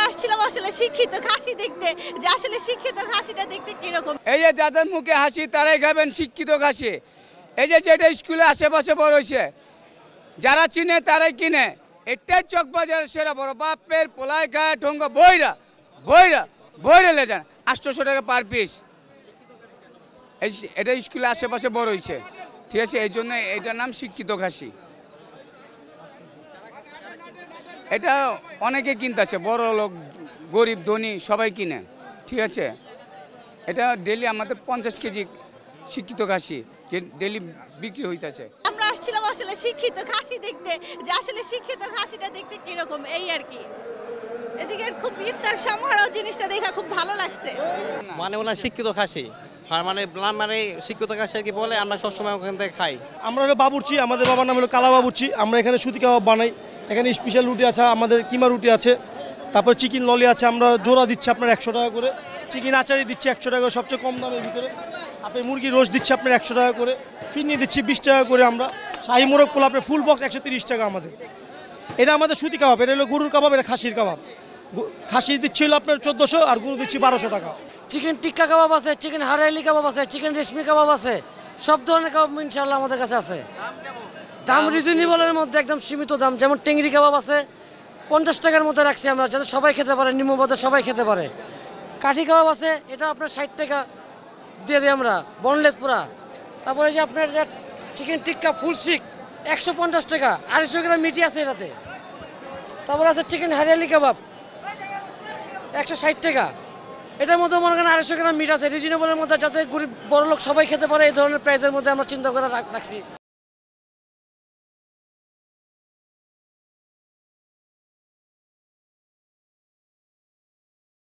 আসছিলাম আসলে শিক্ষিত খাসি দেখতে, যে আসলে শিক্ষিত খাসিটা দেখতে কিরকম। এই যে যাদের মুখে হাসি তারাই খাবেন শিক্ষিত খাসি। এই যে যেটা স্কুলে আশেপাশে বড় হয়েছে, যারা চিনে তারাই কিনে। এটাই চকবাজারের সেরা বড় বাপের পোলাই খায় ঠঙ্গ বইরা বইরা বইরা লে যান 800 টাকা পার পিস। এটা স্কুলে আশেপাশে বড় হয়েছে, ঠিক আছে, এই জন্য এটার নাম শিক্ষিত খাসি। এটা অনেকে কিনতেছে, বড় লোক গরিব ধনী সবাই কিনে, ঠিক আছে। এটা ডেলি আমাদের 50 কেজি শিক্ষিত খাসি যে ডেলি বিক্রি হইতেছে। আমরা আসছিলাম আসলে শিক্ষিত খাসি দেখতে, যে আসলে শিক্ষিত খাসিটা দেখতে কিরকম, এই আর কি। এদিকে খুব ইফতার সমারোহ জিনিসটা দেখা খুব ভালো লাগছে। মানে ওনার শিক্ষিত খাসি, আর মানে শিক্ষিত খাসি আর কি বলে, আমরা সবসময় ওখান থেকে খাই। আমরা হলো বাবুর্চি, আমাদের বাবার নাম হলো কালা বাবুর্চি। আমরা এখানে সুতি কাবাব বানাই, এখানে স্পেশাল রুটি আছে, আমাদের কিমা রুটি আছে, তারপর চিকেন ললি আছে। আমরা জোড়া দিচ্ছি আপনার 100 টাকা করে, চিকেন আচারি দিচ্ছি 100 টাকা করে, সবচেয়ে কম দামের ভিতরে। আপনি মুরগি রোস্ট দিচ্ছি আপনার 100 টাকা করে, ফিরনি দিচ্ছি 20 টাকা করে। আমরা শাহি মোরগ পোলা আপনার ফুল বক্স 130 টাকা আমাদের। এটা আমাদের সুতি কাবাব, এটা হলো গরুর কাবাব, এটা খাসির কাবাব। খাসি দিচ্ছি হলো আপনার 1400 আর গরু দিচ্ছি 1200 টাকা। চিকেন টিক্কা কাবাব আছে, চিকেন হারাইলি কাবাব আছে, চিকেন রেশমি কাবাব আছে, সব ধরনের কাবাব ইনশাআল্লাহ আমাদের কাছে আছে। দাম রিজনেবলের মধ্যে, একদম সীমিত দাম। যেমন টেংরি কাবাব আছে 50 টাকার মধ্যে রাখছি আমরা, যাতে সবাই খেতে পারে, নিম্নপদে সবাই খেতে পারে। কাঠি কাবাব আছে, এটা আপনার 60 টাকা দিয়ে দিই আমরা, বনলেস পুরা। তারপরে যে আপনার যে চিকেন টিক্কা ফুল শিক 150 টাকা, 250 গ্রাম মিটি আছে এটাতে। তারপর আছে চিকেন হারিয়ালি কাবাব 160 টাকা, এটার মধ্যে মনে করেন 250 গ্রাম মিট আছে, রিজনেবলের মধ্যে, যাতে গরিব বড় লোক সবাই খেতে পারে। এই ধরনের প্রাইসের মধ্যে আমরা চিন্তা করে রাখছি।